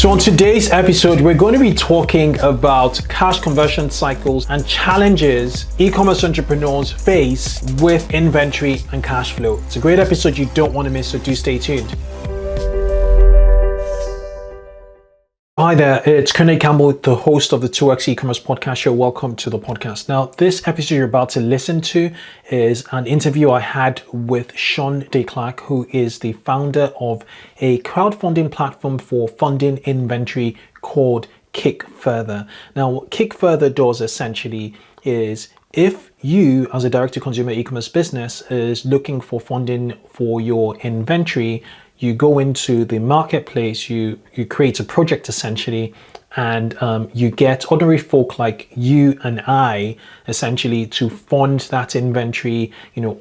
So on today's episode, we're going to be talking about cash conversion cycles and challenges e-commerce entrepreneurs face with inventory and cash flow. It's a great episode you don't want to miss, so do stay tuned. Hi there, it's Kunle, the host of the 2X e-commerce podcast show. Welcome to the podcast. Now, this episode you're about to listen to is an interview I had with Sean De Clercq, who is the founder of a crowdfunding platform for funding inventory called Kickfurther. Now, what Kickfurther does essentially is if you, as a direct-to-consumer e-commerce business, is looking for funding for your inventory, you go into the marketplace, you create a project essentially, and you get ordinary folk like you and I essentially to fund that inventory,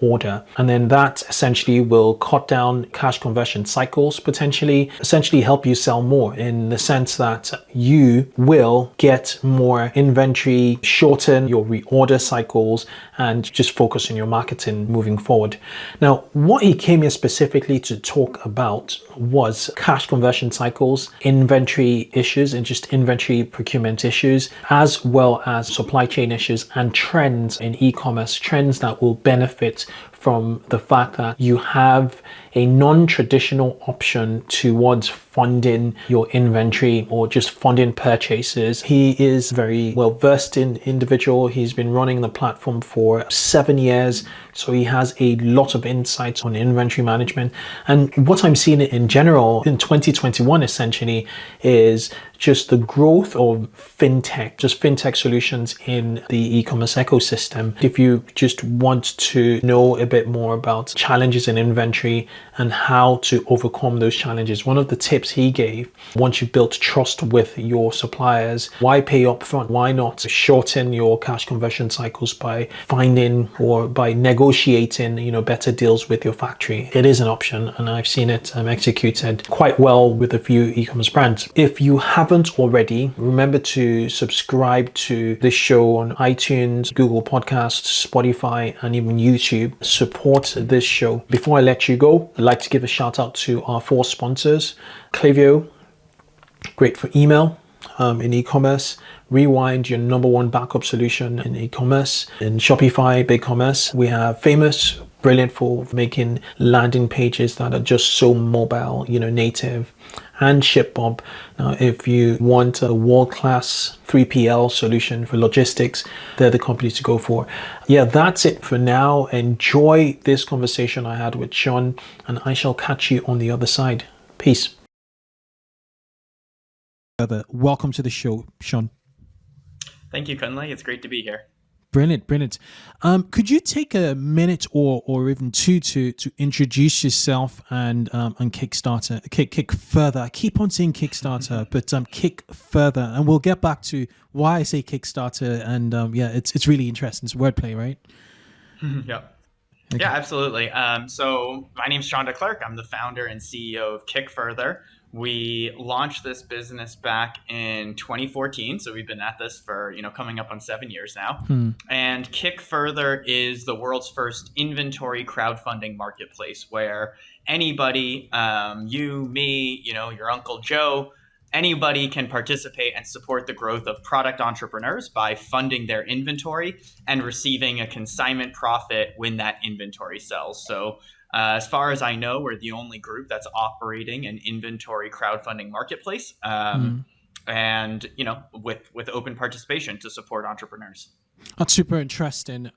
order. And then that essentially will cut down cash conversion cycles, potentially, essentially help you sell more in the sense that you will get more inventory, shorten your reorder cycles, and just focus on your marketing moving forward. Now, what he came here specifically to talk about was cash conversion cycles, inventory issues, and just inventory procurement issues, as well as supply chain issues and trends in e-commerce, trends that will benefit from the fact that you have a non-traditional option towards funding your inventory or just funding purchases. He is very well versed in individual. He's been running the platform for 7 years. So he has a lot of insights on inventory management. And what I'm seeing in general in 2021 essentially is just the growth of fintech, just fintech solutions in the e-commerce ecosystem. If you just want to know a bit more about challenges in inventory and how to overcome those challenges, one of the tips he gave, once you've built trust with your suppliers, why pay upfront? Why not shorten your cash conversion cycles by finding or by negotiating, better deals with your factory? It is an option, and I've seen it executed quite well with a few e-commerce brands. If you haven't already, remember to subscribe to this show on iTunes, Google Podcasts, Spotify, and even YouTube. Support this show. Before I let you go, I'd like to give a shout out to our 4 sponsors. Klaviyo, great for email in e-commerce. Rewind, your number 1 backup solution in e-commerce. In Shopify, BigCommerce, we have Famous, brilliant for making landing pages that are just so mobile, native. And ShipBob. Now, if you want a world-class 3PL solution for logistics, they're the companies to go for. Yeah, that's it for now. Enjoy this conversation I had with Sean, and I shall catch you on the other side. Peace. Welcome to the show, Sean. Thank you, Kunle. It's great to be here. Brilliant. Could you take a minute or even two to introduce yourself and Kickstarter, Kickfurther? I keep on saying Kickstarter, but Kickfurther, and we'll get back to why I say Kickstarter. And it's really interesting. It's wordplay, right? Yeah. Okay. Yeah, absolutely. So my name's Sean De Clercq. I'm the founder and CEO of Kickfurther. We launched this business back in 2014. So we've been at this for, coming up on 7 years now. And Kickfurther is the world's first inventory crowdfunding marketplace where anybody, you, me, your Uncle Joe, anybody can participate and support the growth of product entrepreneurs by funding their inventory and receiving a consignment profit when that inventory sells. So as far as I know, we're the only group that's operating an inventory crowdfunding marketplace, and with open participation to support entrepreneurs. That's super interesting.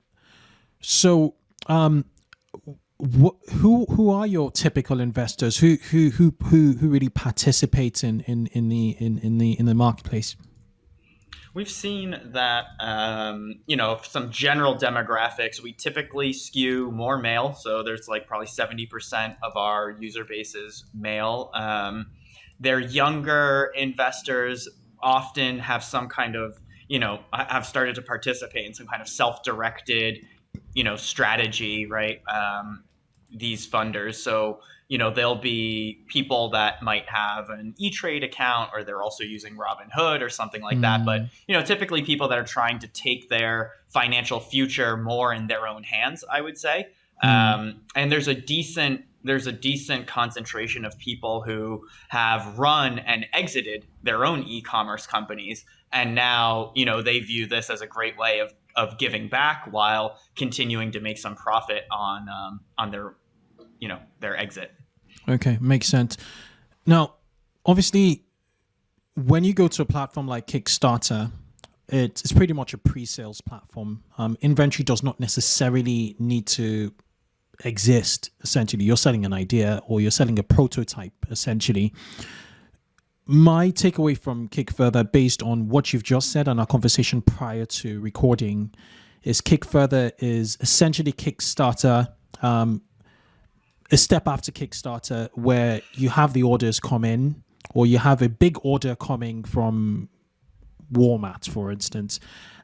So, who are your typical investors? Who really participates in the marketplace? We've seen that, some general demographics, we typically skew more male. So there's probably 70% of our user base is male. They're younger investors, often have some kind of, have started to participate in some kind of self-directed, strategy, right? These funders. So, there'll be people that might have an E-Trade account, or they're also using Robinhood or something like that. But, typically people that are trying to take their financial future more in their own hands, I would say. And there's a decent there's a decent concentration of people who have run and exited their own e-commerce companies, and now they view this as a great way of giving back while continuing to make some profit on their exit. Okay, makes sense. Now, obviously, when you go to a platform like Kickstarter, it's pretty much a pre-sales platform. Inventory does not necessarily need to exist. Essentially, you're selling an idea or you're selling a prototype, essentially. My takeaway from Kickfurther, based on what you've just said and our conversation prior to recording, is Kickfurther is essentially Kickstarter, a step after Kickstarter, where you have the orders come in, or you have a big order coming from Walmart, for instance,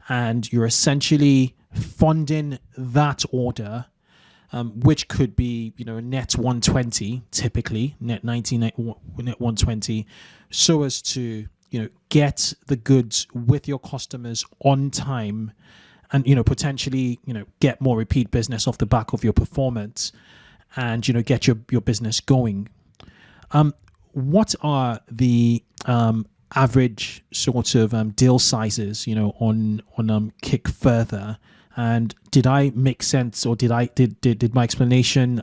and you're essentially funding that order, which could be, net 120, typically net 90, net 120, so as to, get the goods with your customers on time and, potentially, get more repeat business off the back of your performance and, get your business going. What are the average sort of deal sizes, on Kickfurther? And did I make sense, or did my explanation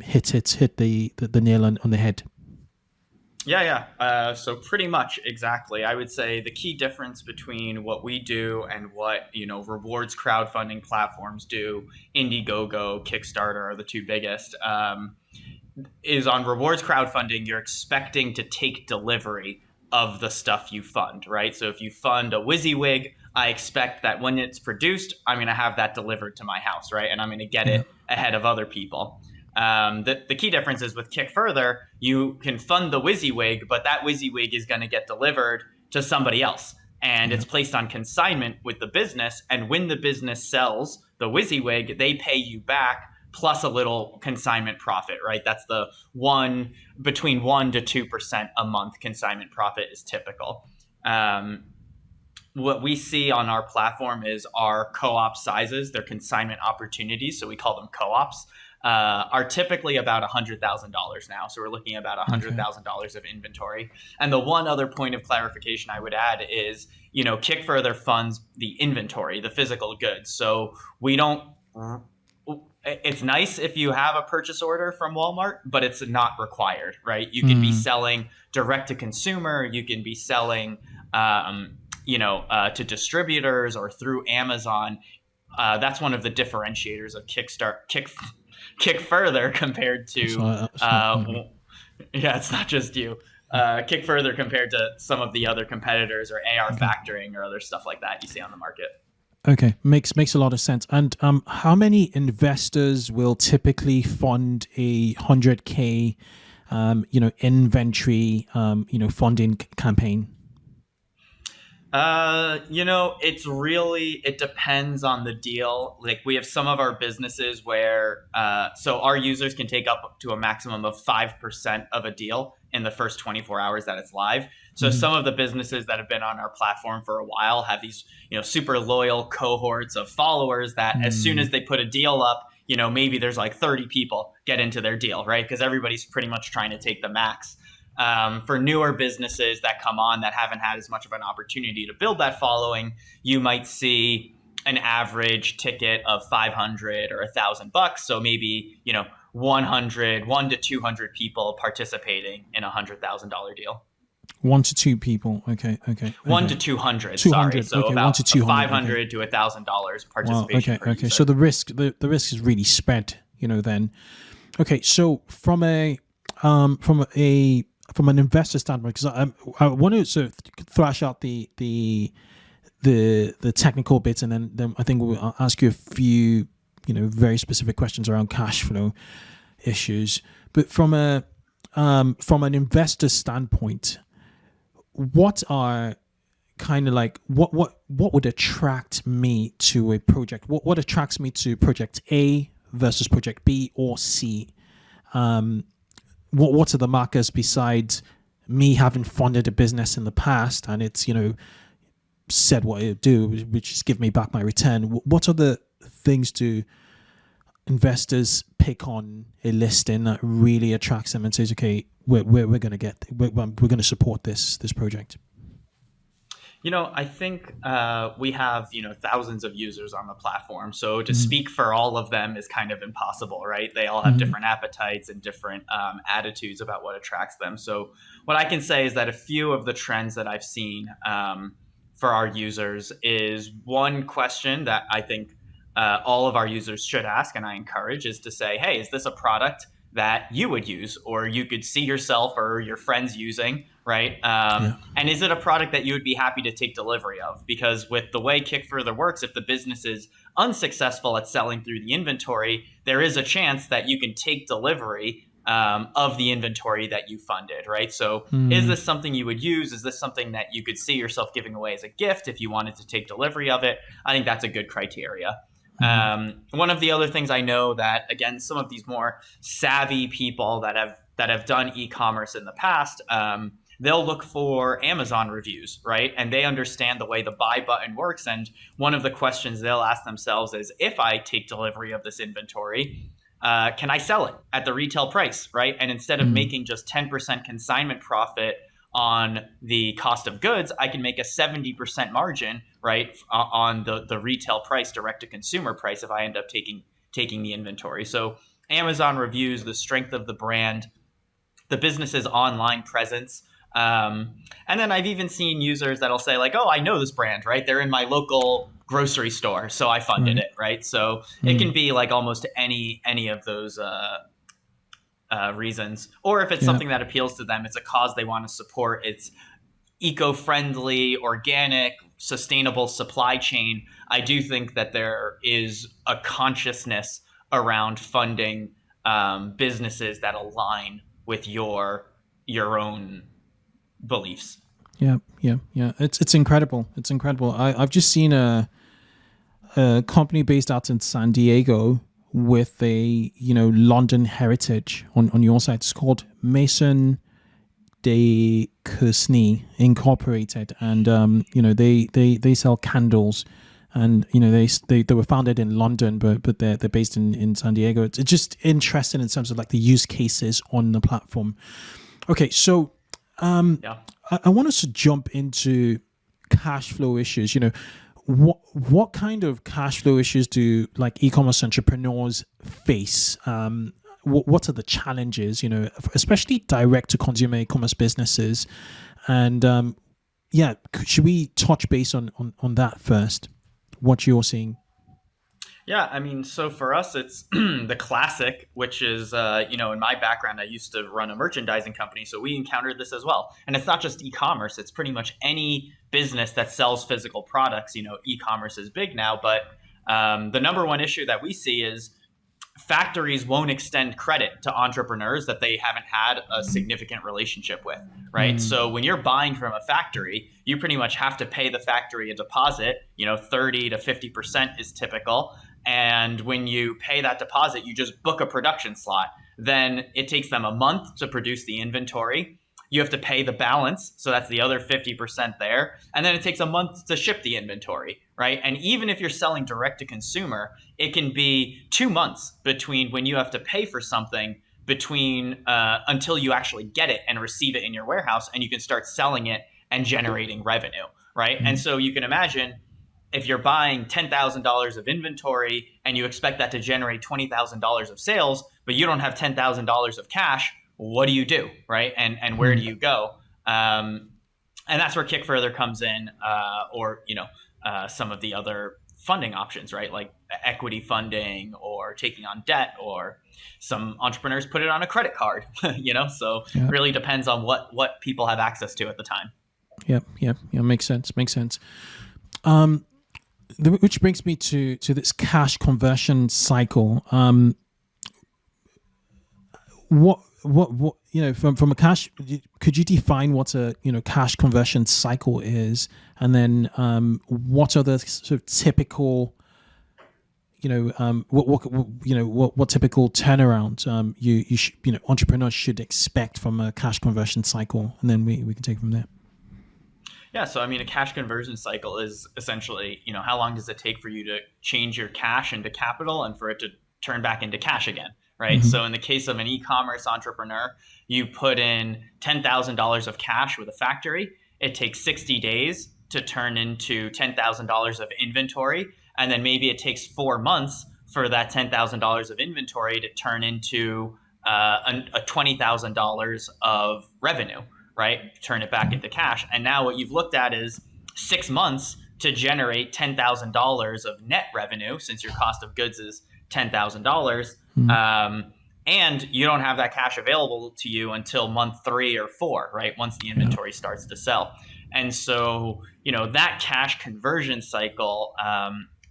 hit the nail on the head? Yeah. So pretty much exactly. I would say the key difference between what we do and what rewards crowdfunding platforms do, Indiegogo, Kickstarter are the two biggest. Is on rewards crowdfunding, you're expecting to take delivery of the stuff you fund, right? So if you fund a WYSIWYG, I expect that when it's produced, I'm going to have that delivered to my house, right? And I'm going to get it ahead of other people. The key difference is with Kickfurther, you can fund the WYSIWYG, but that WYSIWYG is going to get delivered to somebody else. And it's placed on consignment with the business. And when the business sells the WYSIWYG, they pay you back plus a little consignment profit, right? That's the between 1% to 2% a month consignment profit is typical. What we see on our platform is our co-op sizes, their consignment opportunities, so we call them co-ops, are typically about $100,000 now. So we're looking at about $100,000 of inventory. And the one other point of clarification I would add is, Kickfurther funds the inventory, the physical goods. So we don't. It's nice if you have a purchase order from Walmart, but it's not required, right? You can be selling direct to consumer. You can be selling, to distributors or through Amazon. That's one of the differentiators of Kickfurther compared to. It's not just you. Kickfurther compared to some of the other competitors or AR factoring or other stuff like that you see on the market. Okay, makes a lot of sense. And how many investors will typically fund a 100K, inventory, funding campaign? It depends on the deal. Like we have some of our businesses where, so our users can take up to a maximum of 5% of a deal in the first 24 hours that it's live. So some of the businesses that have been on our platform for a while have these, super loyal cohorts of followers that as soon as they put a deal up, maybe there's like 30 people get into their deal, right? Because everybody's pretty much trying to take the max. For newer businesses that come on that haven't had as much of an opportunity to build that following, you might see an average ticket of $500 or $1,000. So maybe, 1 to 200 people participating in a $100,000 deal. 1 to 2 people. Okay. 1 to 200. Sorry. So okay, about 1 to 200, $500 to $1,000 participation. Wow, okay. So the risk is really spread, then. Okay. So from an investor standpoint, because I want to sort of thrash out the technical bits, and then I think I'll ask you a few, very specific questions around cash flow issues. But from an investor standpoint, what are kind of like what would attract me to a project? What attracts me to project A versus project B or C? What are the markers besides me having funded a business in the past and it's said what it would do, which is give me back my return? What are the things do investors pick on a listing that really attracts them and says, okay, we're going to support this project? I think we have, thousands of users on the platform. So to speak for all of them is kind of impossible, right? They all have different appetites and different attitudes about what attracts them. So what I can say is that a few of the trends that I've seen for our users is one question that I think all of our users should ask, and I encourage, is to say, hey, is this a product that you would use or you could see yourself or your friends using, right? And is it a product that you would be happy to take delivery of? Because with the way Kickfurther works, if the business is unsuccessful at selling through the inventory, there is a chance that you can take delivery of the inventory that you funded, right? So is this something you would use? Is this something that you could see yourself giving away as a gift if you wanted to take delivery of it? I think that's a good criteria. One of the other things I know that, again, some of these more savvy people that have done e-commerce in the past, they'll look for Amazon reviews, right? And they understand the way the buy button works. And one of the questions they'll ask themselves is, if I take delivery of this inventory, can I sell it at the retail price, right? And instead of making just 10% consignment profit on the cost of goods, I can make a 70% margin, right, on the retail price, direct to consumer price, if I end up taking the inventory. So Amazon reviews, the strength of the brand, the business's online presence. And then I've even seen users that'll say like, oh, I know this brand, right? They're in my local grocery store, so I funded it, right? So it can be like almost any of those reasons. Or if it's something that appeals to them, it's a cause they want to support, it's eco-friendly, organic, sustainable supply chain, I do think that there is a consciousness around funding businesses that align with your own beliefs. Yeah. It's incredible. It's incredible. I've just seen a company based out in San Diego with a London heritage on your site. It's called Mason De Clercq Incorporated, and they sell candles, and they were founded in London, but they're based in San Diego. It's just interesting in terms of like the use cases on the platform. Okay, so I want us to jump into cash flow issues. What kind of cash flow issues do like e-commerce entrepreneurs face? What are the challenges, especially direct to consumer e-commerce businesses? And should we touch base on that first? What you're seeing? Yeah, I mean, so for us, it's the classic, which is, in my background, I used to run a merchandising company, so we encountered this as well. And it's not just e-commerce, it's pretty much any business that sells physical products. E-commerce is big now, but the number one issue that we see is factories won't extend credit to entrepreneurs that they haven't had a significant relationship with, right? So when you're buying from a factory, you pretty much have to pay the factory a deposit, 30 to 50% is typical. And when you pay that deposit, you just book a production slot. Then it takes them a month to produce the inventory. You have to pay the balance, so that's the other 50% there. And then it takes a month to ship the inventory, right? And even if you're selling direct to consumer, it can be 2 months between when you have to pay for something until you actually get it and receive it in your warehouse, and you can start selling it and generating revenue, right? And so you can imagine if you're buying $10,000 of inventory and you expect that to generate $20,000 of sales, but you don't have $10,000 of cash, what do you do, right? And where do you go? And that's where Kickfurther comes in, or some of the other funding options, right? Like equity funding or taking on debt, or some entrepreneurs put it on a credit card, So it really depends on what people have access to at the time. Yeah, makes sense. Which brings me to this cash conversion cycle. What from a cash, could you define what a cash conversion cycle is, and then what are the sort of typical what typical turnaround entrepreneurs should expect from a cash conversion cycle, and then we can take it from there. Yeah, so I mean, a cash conversion cycle is essentially, how long does it take for you to change your cash into capital and for it to turn back into cash again, right? So in the case of an e-commerce entrepreneur, you put in $10,000 of cash with a factory. It takes 60 days to turn into $10,000 of inventory. And then maybe it takes 4 months for that $10,000 of inventory to turn into a $20,000 of revenue, right? Turn it back into cash. And now what you've looked at is 6 months to generate $10,000 of net revenue, since your cost of goods is $10,000. And you don't have that cash available to you until month 3 or 4, right? Once the inventory starts to sell. And so, that cash conversion cycle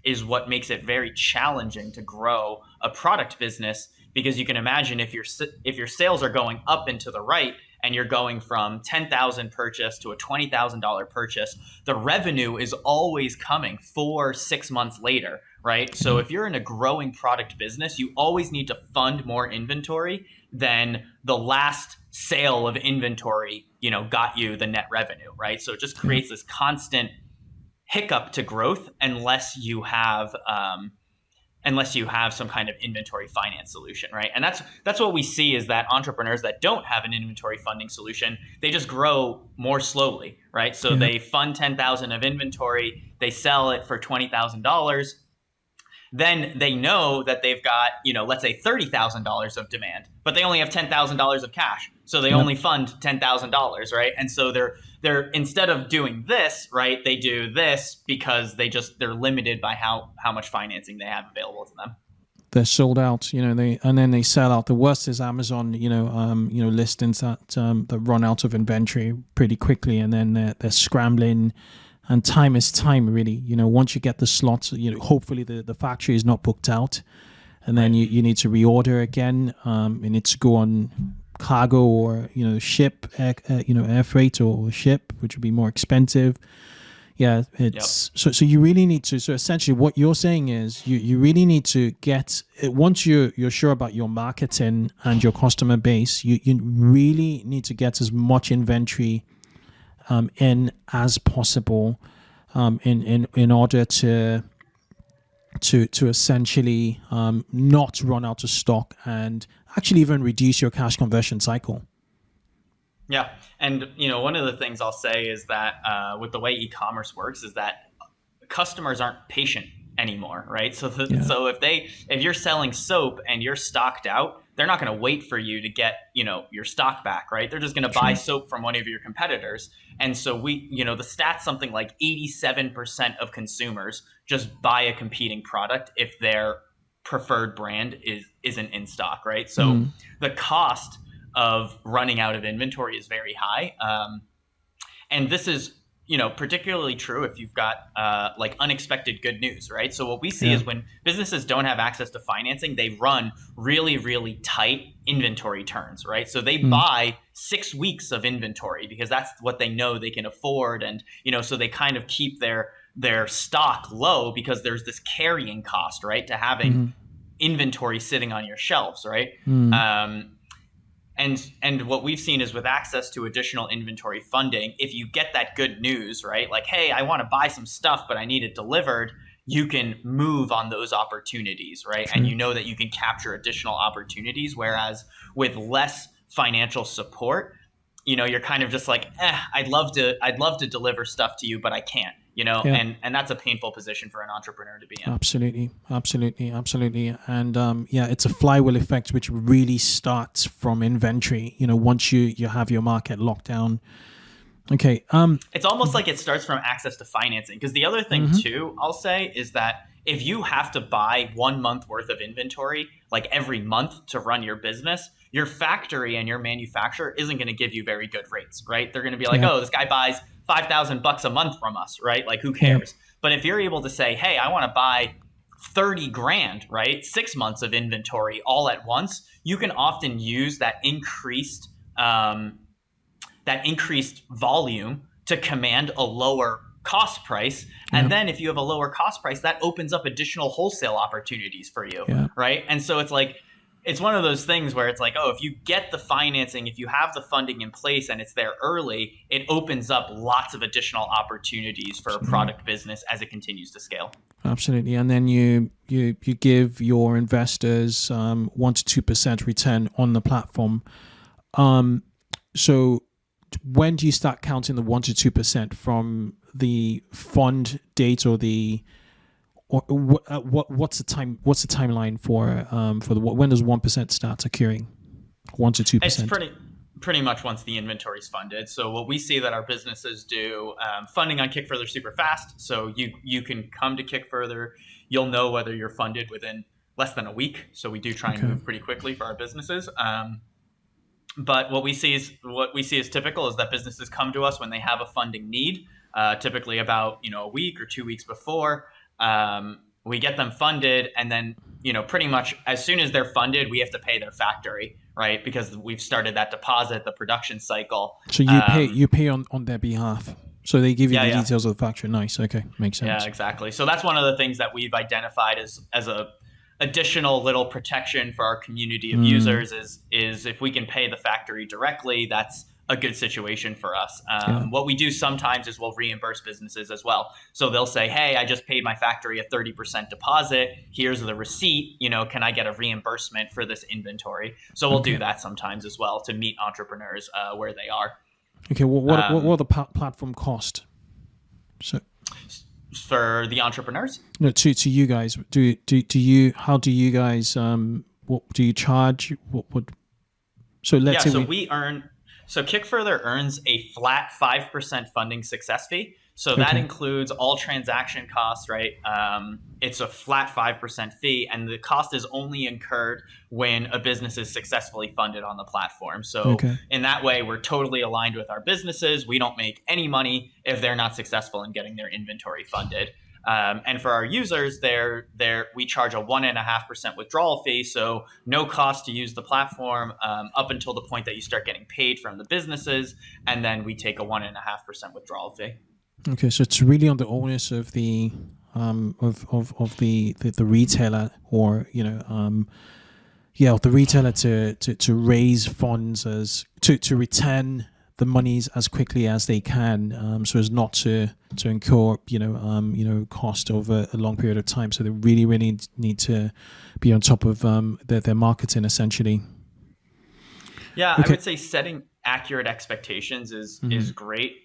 is what makes it very challenging to grow a product business, because you can imagine if your sales are going up and to the right, and you're going from $10,000 purchase to a $20,000 purchase, the revenue is always coming 4-6 months later, right? So if you're in a growing product business, you always need to fund more inventory than the last sale of inventory, got you the net revenue, right? So it just creates this constant hiccup to growth unless you have some kind of inventory finance solution, right? And that's what we see, is that entrepreneurs that don't have an inventory funding solution, they just grow more slowly, right? So they fund $10,000 of inventory, they sell it for $20,000. Then they know that they've got, let's say $30,000 of demand, but they only have $10,000 of cash. So they only fund $10,000, right? And so they're instead of doing this, right, they do this because they're limited by how much financing they have available to them. They're sold out, and then they sell out. The worst is Amazon, listings that run out of inventory pretty quickly, and then they're scrambling. And time is time, really. Once you get the slots, hopefully the factory is not booked out, and then you need to reorder again. It needs to go on cargo or ship, air freight or ship, which would be more expensive. Yeah, it's so you really need to. So essentially, what you're saying is you really need to get, once you're sure about your marketing and your customer base, you really need to get as much inventory in as possible, in order to essentially not run out of stock and actually even reduce your cash conversion cycle. Yeah. And, one of the things I'll say is that with the way e-commerce works is that customers aren't patient anymore, right? So so if you're selling soap and you're stocked out, they're not going to wait for you to get, your stock back, right? They're just going to buy soap from one of your competitors. And so the stats, something like 87% of consumers just buy a competing product if their preferred brand isn't in stock, right? So the cost of running out of inventory is very high. And this is, particularly true if you've got like unexpected good news, right? So what we see is when businesses don't have access to financing, they run really, really tight inventory turns, right? So they buy 6 weeks of inventory because that's what they know they can afford. And, so they kind of keep their stock low because there's this carrying cost, right, to having inventory sitting on your shelves, right? And what we've seen is with access to additional inventory funding, if you get that good news, right, like, hey, I want to buy some stuff, but I need it delivered, you can move on those opportunities, right? And that you can capture additional opportunities. Whereas with less financial support, you're kind of just like, I'd love to deliver stuff to you, but I can't, and that's a painful position for an entrepreneur to be in. Absolutely. And it's a flywheel effect, which really starts from inventory, once you have your market locked down. Okay. It's almost like it starts from access to financing, because the other thing too, I'll say, is that if you have to buy 1 month worth of inventory, like every month to run your business, your factory and your manufacturer isn't going to give you very good rates, right? They're going to be like, oh, this guy buys $5,000 a month from us, right? Like, who cares? But if you're able to say, hey, I want to buy 30 grand, right? 6 months of inventory all at once, you can often use that increased volume to command a lower cost price. And then if you have a lower cost price, that opens up additional wholesale opportunities for you, right? And so it's like, it's one of those things where it's like, oh, if you get the financing, if you have the funding in place and it's there early, it opens up lots of additional opportunities for a product business as it continues to scale. Absolutely. And then you give your investors 1 to 2% return on the platform. So when do you start counting the 1 to 2% from the fund date, or what's the timeline for the when does 1% start occurring? 1 to 2%. It's pretty much once the inventory is funded. So what we see that our businesses do, funding on Kickfurther super fast. So you can come to Kickfurther, you'll know whether you're funded within less than a week. So we do try and move pretty quickly for our businesses. But what we see is typical is that businesses come to us when they have a funding need, typically about a week or 2 weeks before. We get them funded, and then pretty much as soon as they're funded, we have to pay their factory, right? Because we've started that deposit, the production cycle. So you pay on their behalf. So they give you the details of the factory. Nice. Okay, makes sense. Yeah, exactly. So that's one of the things that we've identified as a additional little protection for our community of users is if we can pay the factory directly, that's a good situation for us. What we do sometimes is we'll reimburse businesses as well. So they'll say, hey, I just paid my factory a 30% deposit. Here's the receipt. Can I get a reimbursement for this inventory? So we'll do that sometimes as well to meet entrepreneurs where they are. Okay. Well, what are the platform cost? So for the entrepreneurs? No, to you guys. How do you guys what do you charge? What so let's say So Kickfurther earns a flat 5% funding success fee. So that includes all transaction costs, right? It's a flat 5% fee, and the cost is only incurred when a business is successfully funded on the platform. So in that way, we're totally aligned with our businesses. We don't make any money if they're not successful in getting their inventory funded. And for our users, we charge a 1.5% withdrawal fee, so no cost to use the platform up until the point that you start getting paid from the businesses, and then we take a 1.5% withdrawal fee. Okay, so it's really on the onus of the the retailer, or of the retailer to raise funds to return the monies as quickly as they can, so as not to incur cost over a long period of time. So they really need to be on top of their marketing, essentially. Yeah, I would say setting accurate expectations is great.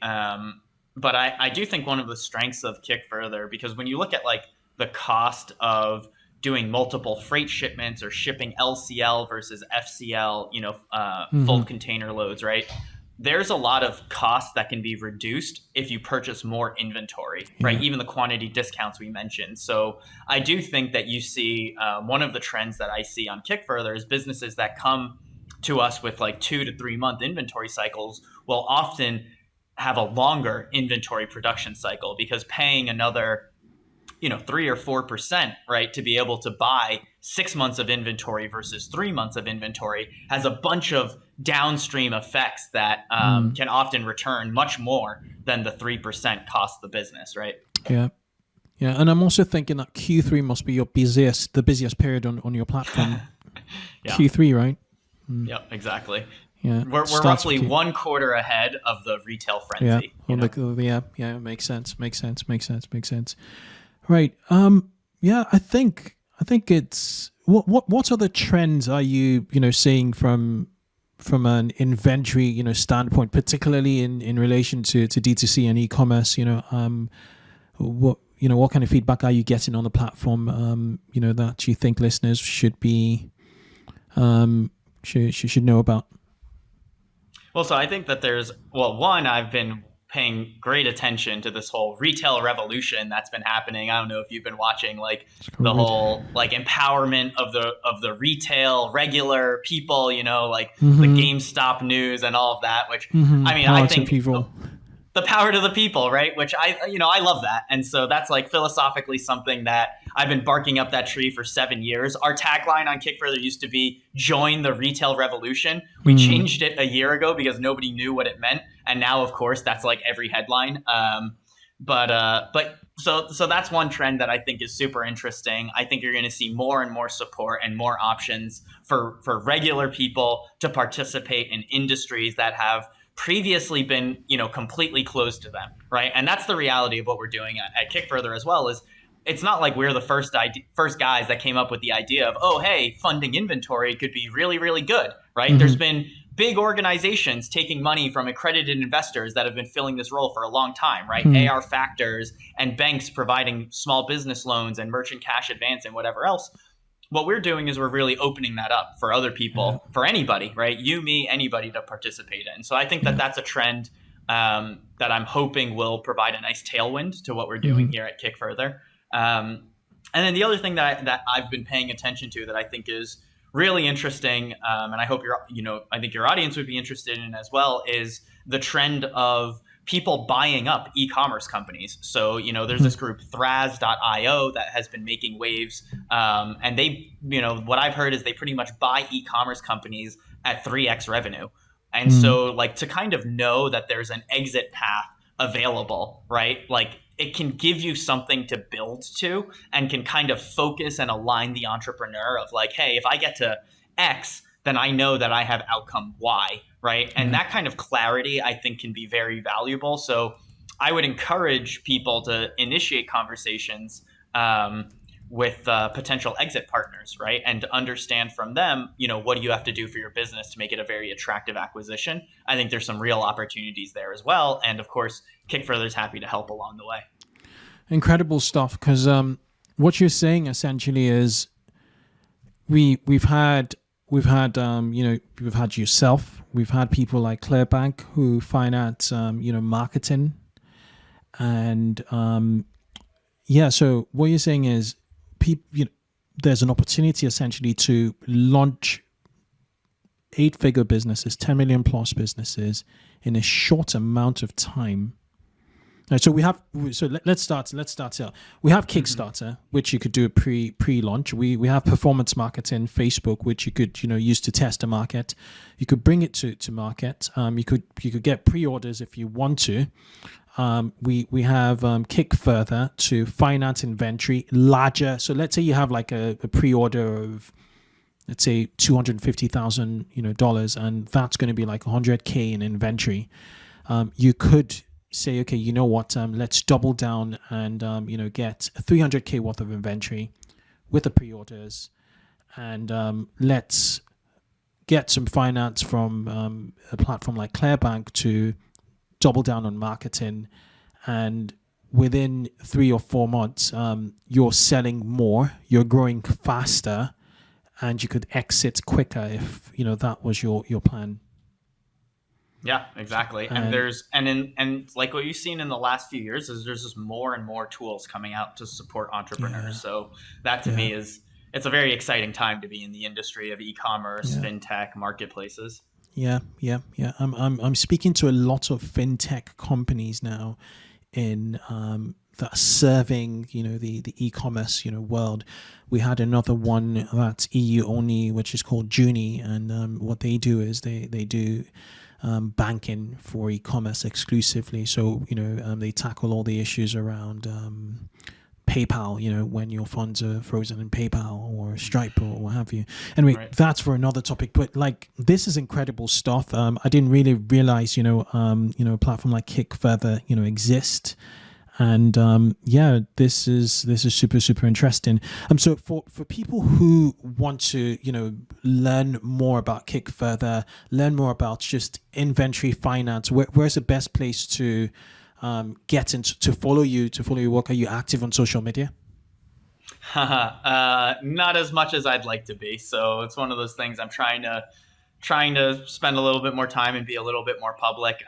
But I do think one of the strengths of Kickfurther, because when you look at like the cost of doing multiple freight shipments or shipping LCL versus FCL, full container loads, right? There's a lot of costs that can be reduced if you purchase more inventory, right? Even the quantity discounts we mentioned. So I do think that you see one of the trends that I see on Kickfurther is businesses that come to us with like 2 to 3 month inventory cycles will often have a longer inventory production cycle, because paying another 3 or 4%, right, to be able to buy 6 months of inventory versus 3 months of inventory has a bunch of downstream effects that can often return much more than the 3% cost the business, right? Yeah. And I'm also thinking that Q3 must be the busiest period on your platform. Q3, right? Yep, exactly. Yeah, we're roughly 1 quarter ahead of the retail frenzy. Yeah, makes sense. Right. I think it's what other trends are you seeing from an inventory standpoint, particularly in relation to D2C and e-commerce? What kind of feedback are you getting on the platform? That you think listeners should be should know about? Well, so I think that I've been paying great attention to this whole retail revolution that's been happening. I don't know if you've been watching the whole empowerment of the retail regular people, the GameStop news and all of that, which I think the power to the people, right? Which I love that. And so that's philosophically something that I've been barking up that tree for 7 years. Our tagline on Kickfurther used to be "Join the retail revolution." We changed it a year ago because nobody knew what it meant. And now, of course, that's every headline. But so that's one trend that I think is super interesting. I think you're going to see more and more support and more options for regular people to participate in industries that have previously been, completely closed to them, right? And that's the reality of what we're doing at Kickfurther as well. Is it's not like we're the first guys that came up with the idea of, oh, hey, funding inventory could be really, really good, right? There's been big organizations taking money from accredited investors that have been filling this role for a long time, right? AR factors and banks providing small business loans and merchant cash advance and whatever else. What we're doing is we're really opening that up for other people, for anybody, right? You, me, anybody to participate in. So I think that that's a trend that I'm hoping will provide a nice tailwind to what we're doing here at Kickfurther. And then the other thing that I've been paying attention to that I think is really interesting, and I hope I think your audience would be interested in as well, is the trend of people buying up e-commerce companies. So, there's this group Thraz.io that has been making waves, and they, what I've heard is they pretty much buy e-commerce companies at 3x revenue. And so, like, to kind of know that there's an exit path available, right? Like, it can give you something to build to and can kind of focus and align the entrepreneur of like, hey, if I get to X, then I know that I have outcome Y, right? And that kind of clarity, I think, can be very valuable. So I would encourage people to initiate conversations with potential exit partners, right? And to understand from them, what do you have to do for your business to make it a very attractive acquisition? I think there's some real opportunities there as well. And of course, Kickfurther is happy to help along the way. Incredible stuff. Because what you're saying essentially is we've had yourself, we've had people like Clearbank who finance marketing, and so what you're saying is there's an opportunity essentially to launch 8-figure businesses, 10 million plus businesses in a short amount of time. Right, let's start here. We have Kickstarter, which you could do a pre-launch. We have performance marketing, Facebook, which you could use to test the market. You could bring it to market. You could get pre-orders if you want to. We have Kickfurther to finance inventory larger. So let's say you have like a pre-order of, let's say $250,000, and that's going to be like $100K in inventory. You could say, okay, you know what? Let's double down and get $300K worth of inventory with the pre-orders, and let's get some finance from a platform like Clearbank to double down on marketing, and within 3 or 4 months, you're selling more, you're growing faster, and you could exit quicker if that was your plan. Yeah, exactly. And and like what you've seen in the last few years is there's just more and more tools coming out to support entrepreneurs. Yeah. So that to me it's a very exciting time to be in the industry of e-commerce, fintech, marketplaces. Yeah. I'm speaking to a lot of fintech companies now in that are serving the e-commerce world. We had another one that's EU only, which is called Juni, and what they do is they do banking for e-commerce exclusively. So they tackle all the issues around PayPal, when your funds are frozen in PayPal or Stripe or what have you. Anyway, That's for another topic. But like, this is incredible stuff. I didn't really realize a platform like Kickfurther exists. And this is super, super interesting. So for people who want to learn more about Kickfurther, learn more about just inventory finance, where's the best place to get into, to follow your work? Are you active on social media? Not as much as I'd like to be. So it's one of those things I'm trying to spend a little bit more time and be a little bit more public.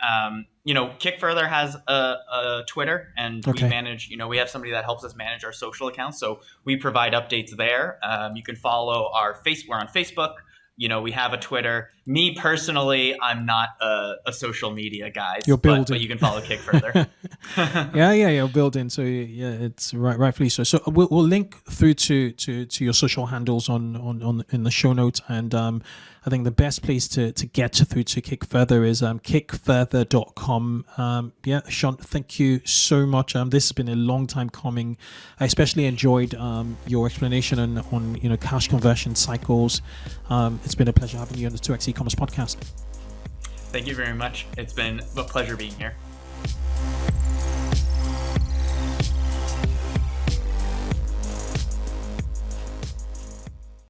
Kickfurther has a Twitter, and we manage, we have somebody that helps us manage our social accounts. So we provide updates there. You can follow we're on Facebook. We have a Twitter. Me personally, I'm not a social media guy. You're building. But you can follow Kickfurther. Yeah, you're building. So yeah, it's rightfully so. So we'll link through to your social handles on in the show notes, and I think the best place to get through to Kickfurther is kickfurther.com. Yeah, Sean, thank you so much. This has been a long time coming. I especially enjoyed your explanation on cash conversion cycles. It's been a pleasure having you on the 2x e-commerce podcast. Thank you very much. It's been a pleasure being here.